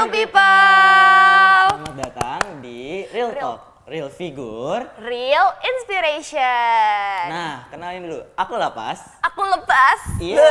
Young people. Selamat datang di Real Talk, Real Figure, Real Inspiration. Nah, kenalin dulu. Aku Lapas. Aku lepas. Iya,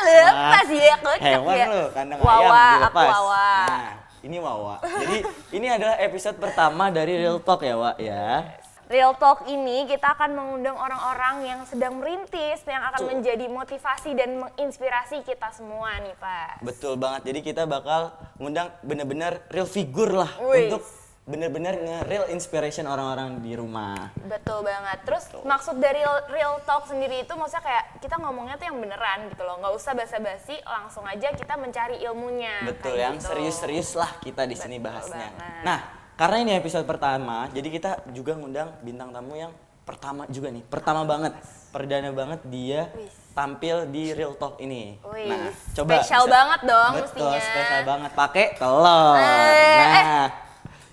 lepas ya, kocak Hewan ya. lu, kandang Wawa, ayam dilepas. aku Wawa. Nah, ini Wawa. Jadi ini adalah episode pertama dari Real Talk ya, Wak ya. Real Talk ini kita akan mengundang orang-orang yang sedang merintis, yang akan menjadi motivasi dan menginspirasi kita semua nih, Pak. Betul banget. Jadi kita bakal ngundang bener-bener real figure lah Wih. untuk bener-bener nge-real inspiration orang-orang di rumah. Betul banget. Terus maksud dari real talk sendiri itu maksudnya kayak kita ngomongnya tuh yang beneran gitu loh. Nggak usah basa-basi, langsung aja kita mencari ilmunya. Betul, kayak yang gitu. serius-serius lah kita di sini bahasnya. banget. Nah, karena ini episode pertama, jadi kita juga ngundang bintang tamu yang pertama juga nih. Pertama banget, perdana banget dia tampil di Real Talk ini. Wih, Nah, coba. spesial banget dong Betul, mestinya. spesial banget. Pakai telur.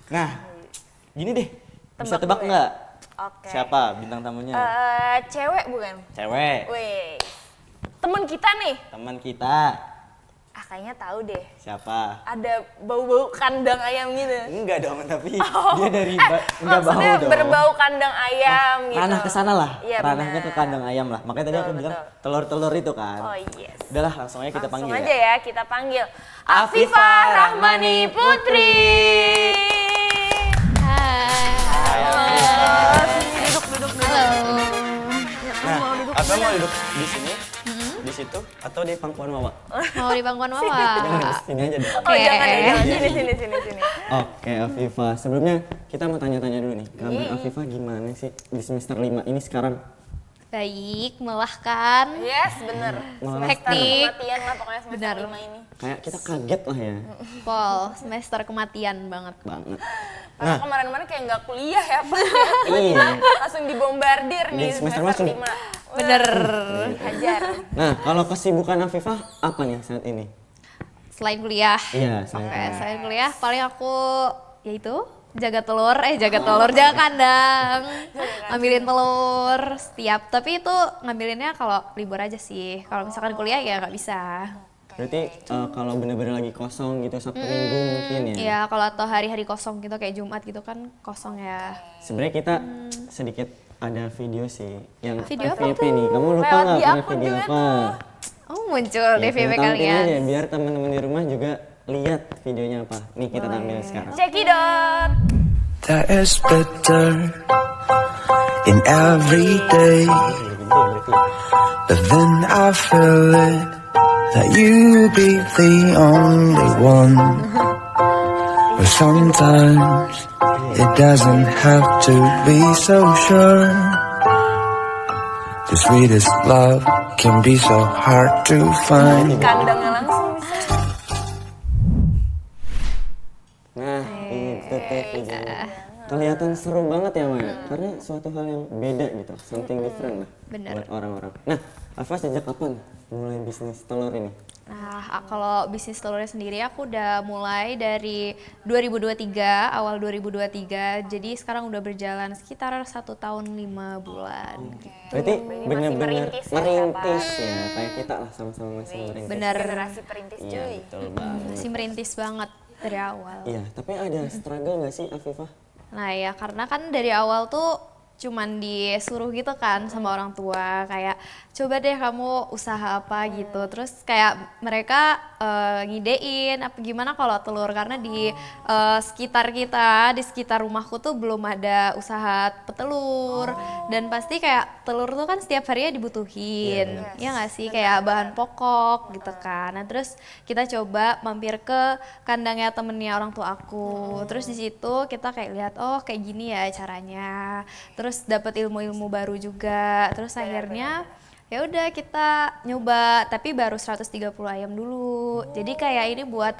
Nah, gini deh. Bisa Tebak tebak dulu ya? nggak? Oke. Siapa bintang tamunya? Cewek bukan? Cewek. Wih. Temen kita nih. Teman kita. Kayaknya tahu deh. Siapa? Ada bau-bau kandang ayam gitu. Enggak dong, tapi dia dari enggak bau Maksudnya dong. berbau kandang ayam gitu. Ranah ke sana lah. Iya, Ranahnya benar. ke kandang ayam lah. Makanya tadi aku Betul, bilang betul. telur-telur itu kan. Oh yes. Udahlah, langsung aja kita Langsung panggil aja ya, kita panggil Afifa Rahmani Putri. Hai. Duduk. Nah, apa mau duduk di sini? Di situ atau di pangkuan Wawa? Mau di pangkuan Wawa? Jangan di sini aja deh. Oh jangan Oke. jangan sini. Oke, Afifa. Sebelumnya kita mau tanya-tanya dulu nih. Kabar Afifa gimana sih di semester 5 ini sekarang? Baik, melelahkan. Yes, bener. Hektik. Kematian lah pokoknya semester Benar. 5 ini. Kayak kita kaget lah ya. Pol, semester kematian banget. Banget. Karena kemarin-kemarin kayak nggak kuliah ya Pak. Iya. Langsung dibombardir Di nih semester semester masuk. 5. Bener. Hajar. Nah, kalau kesibukan Afifah apa nih saat ini? Selain kuliah. Iya, Oke, selain kuliah paling aku yaitu jaga telur, jaga kandang, ngambilin telur setiap. Tapi itu ngambilinnya kalau libur aja sih. Kalau misalkan kuliah ya nggak bisa. Berarti kalau bener-bener lagi kosong gitu Sabtu Minggu mungkin ya? Iya, kalau atau hari-hari kosong gitu kayak Jumat gitu kan kosong ya. Sebenarnya kita sedikit ada video sih yang Video apa FYP nih. Kamu lupa Lewat nggak di punya akun video juga apa? Oh, muncul Ya, DVP kita tampilin kalian. aja biar teman-teman di rumah juga lihat videonya apa. Nih kita tampilin sekarang. Cekidot. There is bitter in every day, but then I feel it that you be the only one. But sometimes it doesn't have to be so sure. The sweetest love can be so hard to find. Kandangnya langsung bisa. Nah, itu teh videonya. Kelihatan seru banget ya Maya, karena suatu hal yang beda gitu, something different lah Bener. buat orang-orang. Nah, Afa sejak kapan mulai bisnis telur ini? Nah, kalau bisnis telurnya sendiri aku udah mulai dari 2023, awal 2023. Jadi sekarang udah berjalan sekitar 1 tahun 5 bulan. Berarti masih bener-bener merintis ya, merintis ya, kayak kita lah sama-sama masih merintis. Bener, Generasi perintis Iya, cuy. betul banget. masih merintis banget dari awal. Iya, tapi ada struggle nggak sih Afifah? Nah ya karena kan dari awal tuh cuman disuruh gitu kan sama orang tua kayak coba deh kamu usaha apa gitu, terus kayak mereka ngidein apa gimana kalau telur karena di sekitar kita, di sekitar rumahku tuh belum ada usaha petelur dan pasti kayak telur tuh kan setiap harinya dibutuhin ya nggak sih, kayak bahan pokok gitu kan. Nah terus kita coba mampir ke kandangnya temennya orang tua aku, terus di situ kita kayak lihat oh kayak gini ya caranya, terus dapat ilmu-ilmu baru juga, terus akhirnya ya udah kita nyoba tapi baru 130 ayam dulu. Jadi kayak ini buat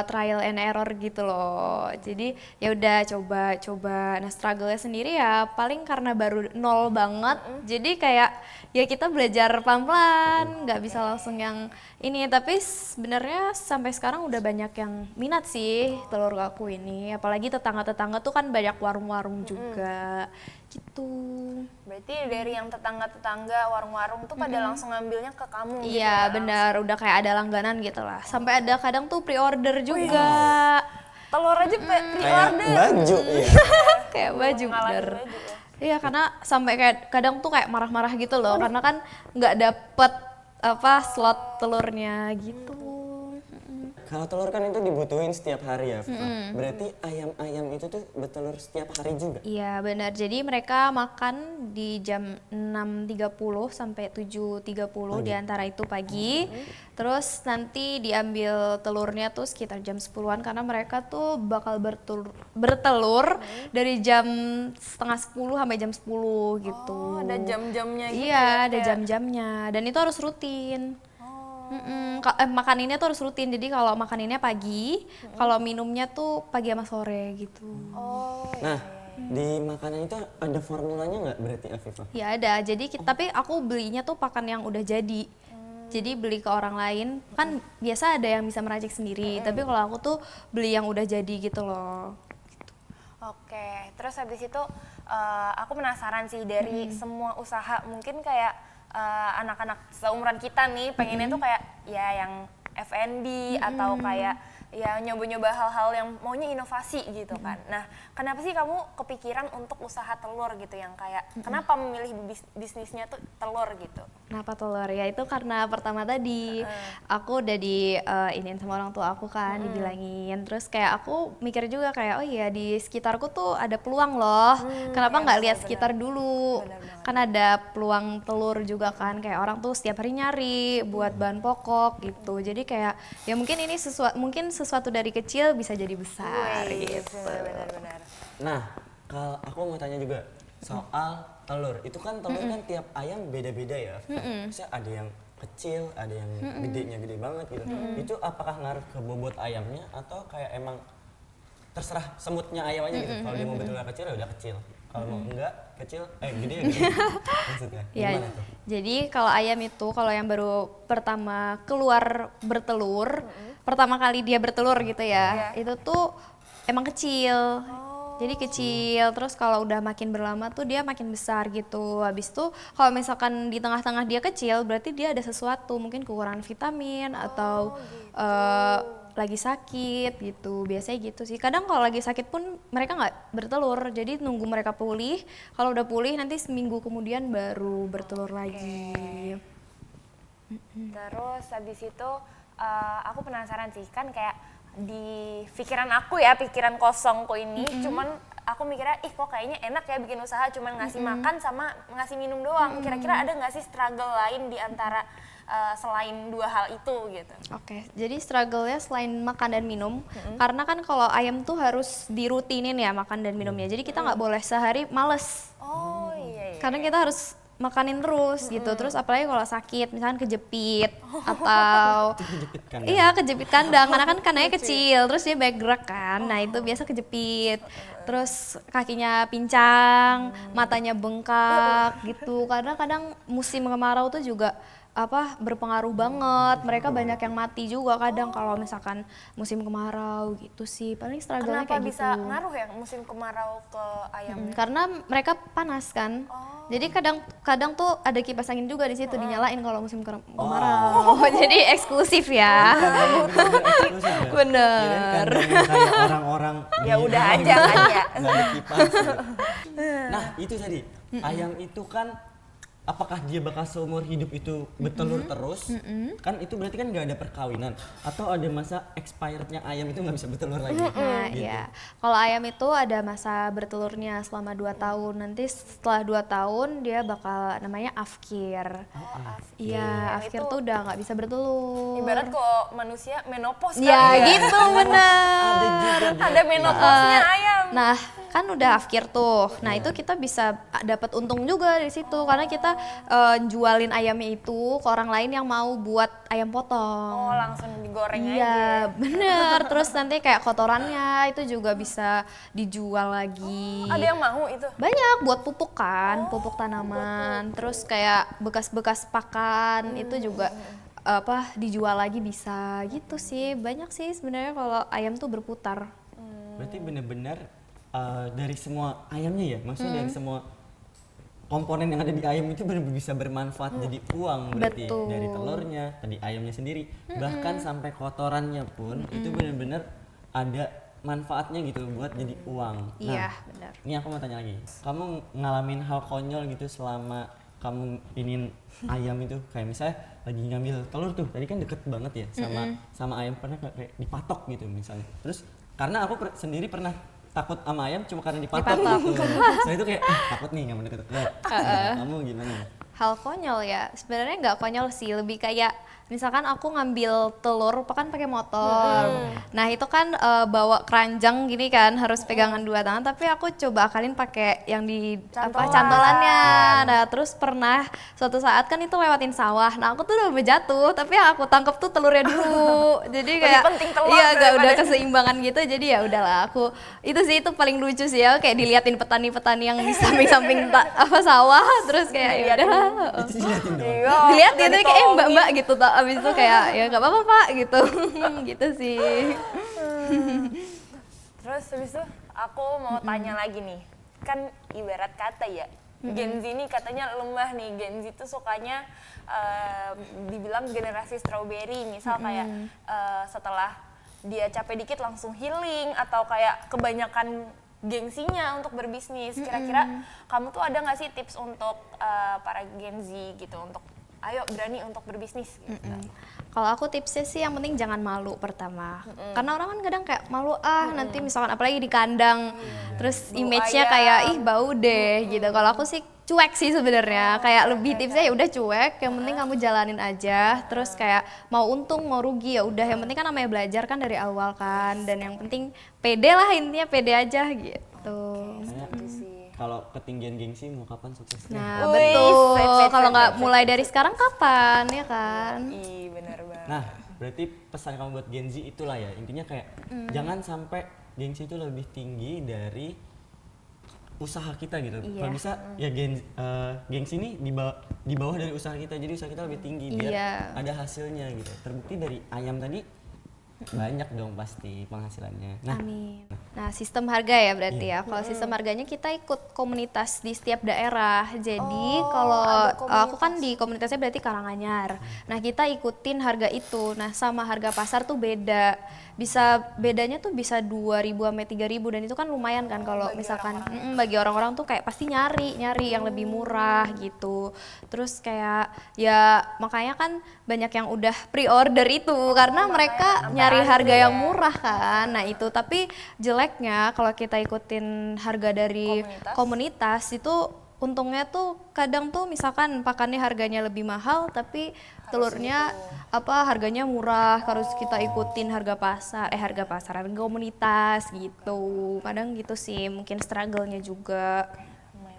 trial and error gitu loh. Jadi ya udah coba. Nah, struggle-nya sendiri ya paling karena baru nol banget. Jadi kayak ya kita belajar pelan-pelan, nggak bisa langsung yang ini. Tapi sebenarnya sampai sekarang udah banyak yang minat sih telur aku ini. Apalagi tetangga-tetangga tuh kan banyak warung-warung juga. gitu. Berarti dari yang tetangga-tetangga, warung-warung tuh pada langsung ngambilnya ke kamu gitu Iya ya? benar, udah kayak ada langganan gitu lah. Sampai ada kadang tuh pre-order juga. Telur aja Kayak pre-order. baju ya. Kayak baju Ngalahin bener. baju ya. Iya karena sampai kayak kadang tuh kayak marah-marah gitu loh, karena kan nggak dapet slot telurnya gitu. Kalau telur kan itu dibutuhin setiap hari ya, Viva. Berarti ayam-ayam itu tuh bertelur setiap hari juga? Iya benar, jadi mereka makan di jam 6.30 sampai 7.30 di antara itu pagi. Terus nanti diambil telurnya tuh sekitar jam 10-an karena mereka tuh bakal bertelur dari jam setengah 10 sampai jam 10 gitu. Oh, ada jam-jamnya gitu Iya, ya? ada Kayak- jam-jamnya dan itu harus rutin. Makaninnya tuh harus rutin, jadi kalau makaninnya pagi, kalau minumnya tuh pagi sama sore gitu. Oh, Nah, di makanan itu ada formulanya nggak berarti Afifa? Ya ada, jadi tapi aku belinya tuh pakan yang udah jadi. Jadi beli ke orang lain, kan biasa ada yang bisa meracik sendiri, tapi kalau aku tuh beli yang udah jadi gitu loh. Oke, terus habis itu aku penasaran sih dari semua usaha mungkin kayak anak-anak seumuran kita nih pengennya tuh kayak ya yang F&B atau kayak ya nyoba-nyoba hal-hal yang maunya inovasi gitu kan. Nah, kenapa sih kamu kepikiran untuk usaha telur gitu yang kayak kenapa memilih bisnisnya tuh telur gitu? Kenapa telur? Ya itu karena pertama tadi aku udah iniin sama orang tua aku kan, dibilangin. Terus kayak aku mikir juga kayak oh iya di sekitarku tuh ada peluang loh. Kenapa nggak lihat sekitar dulu? Kan ada peluang telur juga kan, kayak orang tuh setiap hari nyari buat bahan pokok gitu. Jadi kayak ya mungkin ini sesuatu dari kecil bisa jadi besar gitu. Benar-benar. Nah, kalau aku mau tanya juga soal telur. Itu kan telur kan tiap ayam beda-beda ya. Misalnya ada yang kecil, ada yang gedenya gede banget gitu. Itu apakah ngaruh ke bobot ayamnya atau kayak emang terserah semutnya ayam aja gitu. Kalau dia mau betulnya kecil ya udah kecil. Kalau mau enggak kecil, gede ya gede. Maksudnya Ya, gimana tuh? jadi kalau ayam itu kalau yang baru pertama keluar bertelur, pertama kali dia bertelur gitu ya, itu tuh emang kecil. Jadi kecil, terus kalau udah makin berlama tuh dia makin besar gitu. Habis itu kalau misalkan di tengah-tengah dia kecil, berarti dia ada sesuatu, mungkin kekurangan vitamin atau lagi sakit gitu. Biasanya gitu sih. Kadang kalau lagi sakit pun mereka nggak bertelur, jadi nunggu mereka pulih. Kalau udah pulih nanti seminggu kemudian baru bertelur lagi. Terus habis itu aku penasaran sih kan kayak di pikiran aku ya, pikiran kosongku ini cuman aku mikirnya ih kok kayaknya enak ya bikin usaha cuman ngasih makan sama ngasih minum doang. Kira-kira ada nggak sih struggle lain di antara selain dua hal itu gitu? Oke, jadi struggle-nya selain makan dan minum, karena kan kalau ayam tuh harus dirutinin ya makan dan minumnya. Jadi kita nggak boleh sehari males, Oh iya. karena kita harus makanin terus gitu. Terus apalagi kalau sakit, misalkan kejepit atau Kejepit kan? iya kejepit kandang, karena kan kandangnya kecil, terus dia banyak gerak kan. Nah itu biasa kejepit. Terus kakinya pincang, matanya bengkak gitu. Karena kadang musim kemarau tuh juga berpengaruh banget. Mereka banyak yang mati juga kadang kalau misalkan musim kemarau gitu sih. Paling struggle-nya Kenapa kayak bisa gitu. ngaruh ya musim kemarau ke ayam? Karena mereka panas kan. Jadi kadang tuh ada kipas angin juga di situ dinyalain kalau musim kemarau. Jadi eksklusif ya. Bener. Kayak orang-orang Ya di udah rumah aja gitu, kan ya. nggak ada kipas gitu. Nah itu tadi ayam itu kan apakah dia bakal seumur hidup itu bertelur terus? Kan itu berarti kan nggak ada perkawinan atau ada masa expirednya ayam itu nggak bisa bertelur lagi? Nah, Gitu. iya. Kalau ayam itu ada masa bertelurnya selama 2 tahun. Nanti setelah 2 tahun dia bakal namanya afkir. Iya, afkir tuh udah nggak bisa bertelur. Ibarat kok manusia menopause Ya kali ya. gitu bener. Ada menopause-nya ayam. Nah, kan udah afkir tuh. Nah, itu kita bisa dapat untung juga di situ karena kita jualin ayamnya itu ke orang lain yang mau buat ayam potong. Oh, langsung digoreng aja. Iya, bener. Terus nanti kayak kotorannya itu juga bisa dijual lagi. Ada yang mau itu? Banyak buat pupuk kan, pupuk tanaman. Terus kayak bekas-bekas pakan itu juga dijual lagi bisa gitu sih. Banyak sih sebenarnya kalau ayam tuh berputar. Berarti bener-bener dari semua ayamnya ya, maksudnya dari semua komponen yang ada di ayam itu benar-benar bisa bermanfaat jadi uang berarti. Betul. Dari telurnya, tadi ayamnya sendiri, bahkan sampai kotorannya pun itu benar-benar ada manfaatnya gitu buat jadi uang. Iya, benar. Ini aku mau tanya lagi, kamu ngalamin hal konyol gitu selama kamu inin ayam itu, kayak misalnya lagi ngambil telur tuh, tadi kan deket banget ya sama ayam, pernah kayak dipatok gitu misalnya. Terus karena aku sendiri pernah takut sama ayam cuma karena dipatok gitu. Saya itu kayak takut nih nggak mau deket. Nah, kamu gimana? Hal konyol ya, sebenarnya nggak konyol sih, lebih kayak misalkan aku ngambil telur kan pakai motor. Nah itu kan bawa keranjang gini kan, harus pegangan dua tangan, tapi aku coba akalin pakai yang di cantolannya. Nah terus pernah suatu saat kan itu lewatin sawah, nah aku tuh udah jatuh, tapi yang aku tangkep tuh telurnya dulu. Jadi kayak penting telur iya gak udah daripada- keseimbangan gitu, jadi ya udahlah aku itu sih, itu paling lucu sih ya, kayak diliatin petani-petani yang di samping-samping sawah, terus kayak ya udah Itu diliatin dong. Iya, diliatin nggak tuh kayak ditolongin. mbak-mbak gitu tuh, abis itu kayak ya nggak apa-apa pak gitu gitu sih. Terus habis itu aku mau tanya lagi nih, kan ibarat kata ya, Gen Z ini katanya lemah nih, Gen Z tuh sukanya dibilang generasi strawberry, misal kayak setelah dia capek dikit langsung healing, atau kayak kebanyakan gengsinya untuk berbisnis. Kira-kira kamu tuh ada nggak sih tips untuk para Gen Z gitu, untuk ayo berani untuk berbisnis gitu? Kalau aku tipsnya sih yang penting jangan malu pertama, karena orang kan kadang kayak malu nanti misalkan apalagi di kandang, terus Bau image-nya ayam. kayak ih bau deh gitu. Kalau aku sih cuek sih sebenarnya, kayak lebih tipsnya ya udah cuek, yang penting kamu jalanin aja, terus kayak mau untung mau rugi ya udah, yang penting kan namanya belajar kan dari awal kan, dan yang penting pede lah, intinya pede aja gitu. Gitu sih. Kalau ketinggian gengsi mau kapan suksesnya? Nah Wih, betul, sip, kalau sip, nggak sip, mulai dari sekarang kapan ya kan? Ih, benar banget. Nah, berarti pesan kamu buat Gen Z itulah ya, intinya kayak jangan sampai gengsi itu lebih tinggi dari usaha kita gitu. Iya. Kalau bisa ya gengsi ini di bawah dari usaha kita, jadi usaha kita lebih tinggi biar Iya. ada hasilnya gitu. Terbukti dari ayam tadi banyak dong pasti penghasilannya. Nah, Amin. Nah, sistem harga ya berarti ya. Kalau sistem harganya kita ikut komunitas di setiap daerah. Jadi kalau aku kan di komunitasnya berarti Karanganyar. Nah, kita ikutin harga itu. Nah, sama harga pasar tuh beda. Bedanya tuh bisa 2.000 sampai 3.000, dan itu kan lumayan kan kalau misalkan bagi orang-orang tuh kayak pasti nyari yang lebih murah gitu. Terus kayak ya makanya kan banyak yang udah pre-order itu karena mereka nyari harga yang murah kan. Nah, itu tapi jeleknya kalau kita ikutin harga dari komunitas itu untungnya tuh kadang tuh misalkan pakannya harganya lebih mahal tapi telurnya harganya murah, harus kita ikutin harga pasar komunitas gitu. Kadang gitu sih, mungkin struggle-nya juga.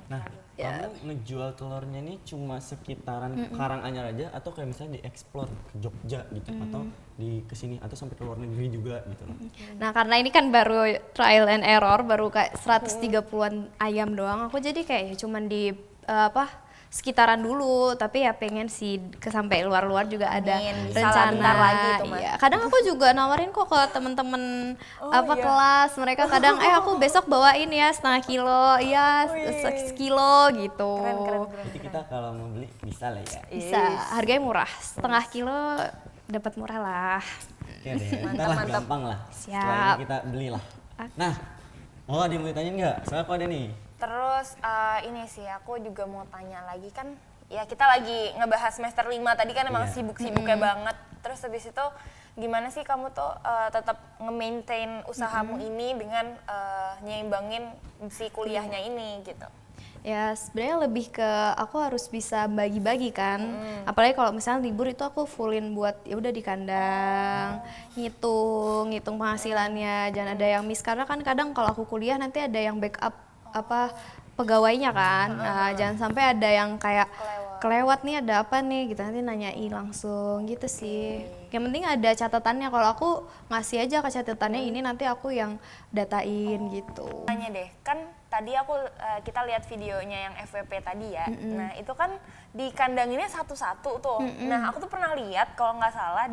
nah kamu ngejual telurnya ini cuma sekitaran Karanganyar aja atau kayak misalnya dieksplor ke Jogja gitu atau di kesini atau sampai ke luar negeri juga gitu loh. Nah, karena ini kan baru trial and error, baru kayak 130-an ayam doang. Aku jadi kayak ya cuman di sekitaran dulu, tapi ya pengen sih sampai luar-luar juga ada Amin, bisa lah, rencana. bentar lagi tuh, Mas. Iya. Kadang aku juga nawarin kok ke temen-temen kelas, mereka kadang aku besok bawain ya setengah kilo, iya sekilo gitu. Keren. Jadi kita kalau mau beli bisa lah ya. Bisa, harganya murah, setengah kilo dapat murah lah. Oke deh, ntar lah gampang lah. Siap. Setelah ini kita belilah. Nah, ada yang mau ditanyain nggak? Soalnya aku ada nih. Terus ini sih aku juga mau tanya lagi, kan ya kita lagi ngebahas semester 5 tadi kan emang Iya. sibuk-sibuknya banget. Terus habis itu gimana sih kamu tuh tetap nge-maintain usahamu ini dengan nyeimbangin si kuliahnya ini gitu? Ya sebenarnya lebih ke aku harus bisa bagi-bagi kan, apalagi kalau misalnya libur itu aku fullin buat ya udah di kandang, ngitung penghasilannya, jangan ada yang miss, karena kan kadang kalau aku kuliah nanti ada yang backup pegawainya kan. Nah, jangan sampai ada yang kayak kelewat nih, ada apa nih gitu, nanti nanyain langsung gitu sih. Yang penting ada catatannya, kalau aku ngasih aja ke catatannya ini, nanti aku yang datain gitu. Tanya deh, kan tadi kita lihat videonya yang FWP tadi ya. Nah, itu kan di kandanginnya satu-satu tuh. Nah, aku tuh pernah lihat kalau nggak salah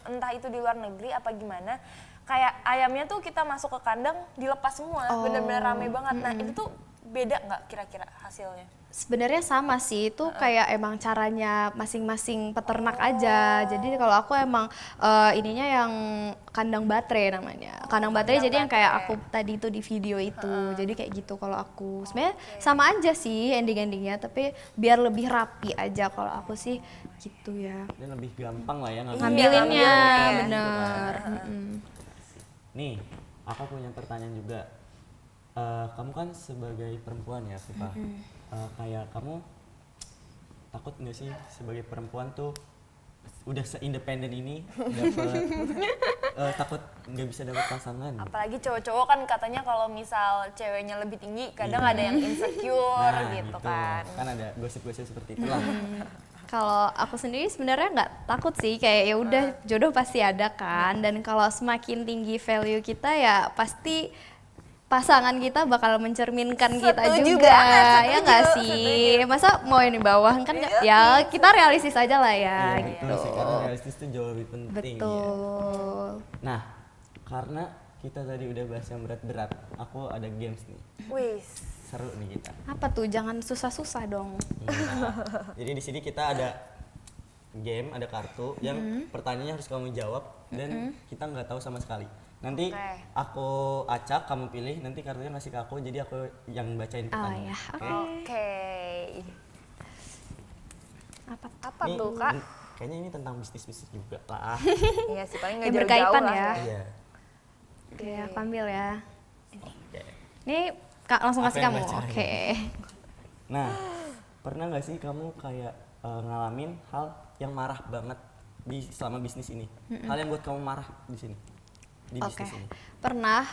entah itu di luar negeri apa gimana, kayak ayamnya tuh kita masuk ke kandang dilepas semua, bener-bener rame banget. Nah, itu tuh beda nggak kira-kira hasilnya? Sebenarnya sama sih, itu kayak emang caranya masing-masing peternak aja. Jadi kalau aku emang ininya yang kandang baterai namanya. Kandang baterai jadi yang kayak aku tadi itu di video itu. Jadi kayak gitu kalau aku. Sebenarnya sama aja sih ending-endingnya, tapi biar lebih rapi aja kalau aku sih gitu ya. Dan lebih gampang lah ya Ngambilinnya, gitu bener. kan. Nih, aku punya pertanyaan juga. Kamu kan sebagai perempuan ya, Viva. Kayak kamu takut nggak sih sebagai perempuan tuh udah se-independen ini dapet takut nggak bisa dapet pasangan? Apalagi cowok-cowok kan katanya kalau misal ceweknya lebih tinggi kadang ada yang insecure gitu kan. Kan ada gosip-gosip seperti itulah. Kalau aku sendiri sebenarnya nggak takut sih, kayak ya udah jodoh pasti ada kan, dan kalau semakin tinggi value kita ya pasti pasangan kita bakal mencerminkan kita Setuju juga, banget, ya nggak sih? Masa mau yang di bawah kan ya kita realistis aja lah ya, Iya, gitu. betul sih, karena realistis tuh jauh lebih penting ya. Betul. Nah, karena kita tadi udah bahas yang berat-berat, aku ada games nih. Wis. Seru nih kita. Apa tuh? Jangan susah-susah dong. Iya. Jadi di sini kita ada game, ada kartu yang pertanyaannya harus kamu jawab dan kita nggak tahu sama sekali. Nanti Oke. aku acak, kamu pilih, nanti kartunya ngasih ke aku, jadi aku yang bacain Oh pertanyaan. ya, Oke? Oke. Apa Ini- tuh Kak? Kayaknya ini tentang bisnis-bisnis juga lah. Iya sih paling nggak Yang jauh-jauh berkaitan lah. ya. Iya. Oke, aku ambil ya. Oke. Ini Kak langsung Aku kasih yang kamu. bacain. Oke. Nah, pernah nggak sih kamu kayak ngalamin hal yang marah banget selama bisnis ini? Hal yang buat kamu marah di sini? Di Oke, bisnis ini? pernah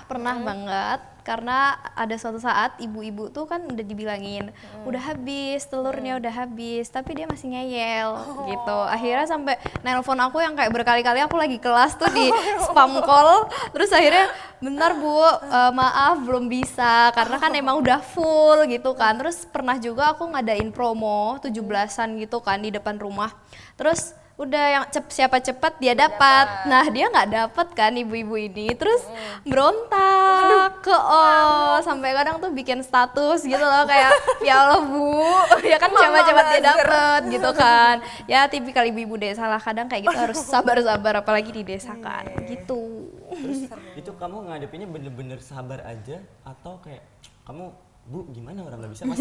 banget, karena ada suatu saat ibu-ibu tuh kan udah dibilangin udah habis telurnya, udah habis, tapi dia masih ngeyel gitu. Akhirnya sampai nelpon aku yang kayak berkali-kali, aku lagi kelas tuh di spam call, terus akhirnya bentar Bu, maaf belum bisa karena kan emang udah full gitu kan. Terus pernah juga aku ngadain promo 17-an gitu kan di depan rumah, terus udah yang siapa cepat dia dapat. Nah dia nggak dapat kan ibu-ibu ini, terus berontak sampai kadang tuh bikin status gitu loh kayak ya Allah Bu, ya kan cepat-cepat dia dapat gitu kan. Ya tipikal ibu-ibu desa lah, kadang kayak gitu harus sabar-sabar apalagi di desa kan gitu. Terus itu kamu ngadepinnya bener-bener sabar aja atau kayak kamu Bu gimana orang nggak bisa masa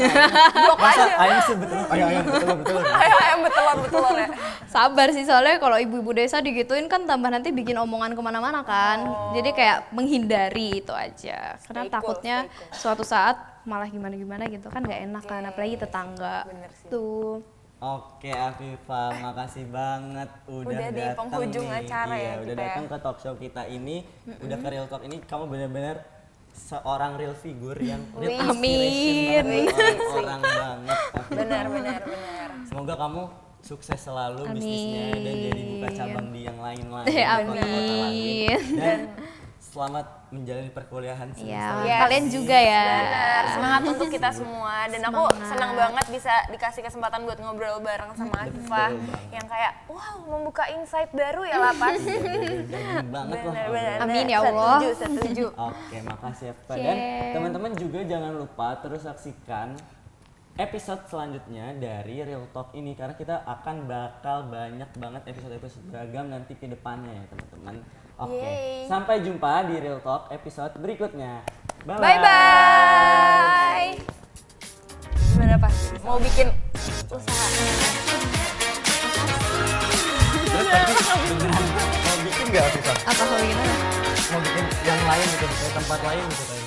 ayam sebetulnya ayam betul Ayam betelor ya. Sabar sih, soalnya kalau ibu-ibu desa digituin kan tambah nanti bikin omongan kemana-mana kan. Jadi kayak menghindari itu aja. Karena Stay cool, takutnya stay cool. suatu saat malah gimana-gimana gitu kan nggak enak kan, apalagi tetangga. Bener sih. Tuh. Oke Afifa, makasih banget Udah di datang penghujung nih. acara Iya, ya udah kita ya. datang ke talk show kita ini, udah ke Real Talk ini, kamu benar-benar seorang real figure yang real Wih. inspiration Amin. banget buat orang banget. Afifa. Benar. Semoga kamu sukses selalu Amin. bisnisnya dan jadi buka cabang di yang lain-lain. Eh, di kota-kota amin. lain. Dan selamat menjalani perkuliahan Ya, semesta. Yes. kalian juga ya. Benar, semangat untuk kita semua dan aku Semangat. senang banget bisa dikasih kesempatan buat ngobrol bareng sama Afifa yang kayak wow membuka insight baru ya lah pas. Daging banget loh. Benar. Amin ya Allah. Setuju. Oke, makasih ya Pak. Oke. Dan teman-teman juga jangan lupa terus saksikan episode selanjutnya dari Real Talk ini karena kita akan bakal banyak banget episode-episode beragam nanti ke depannya ya teman-teman. Oke, Yeay. sampai jumpa di Real Talk episode berikutnya. Bye Bye bye. Gimana pas? Mau bikin usaha? Mau bikin nggak Afifah? Apa kalau gimana? Mau bikin yang lain gitu, kayak tempat lain gitu kayak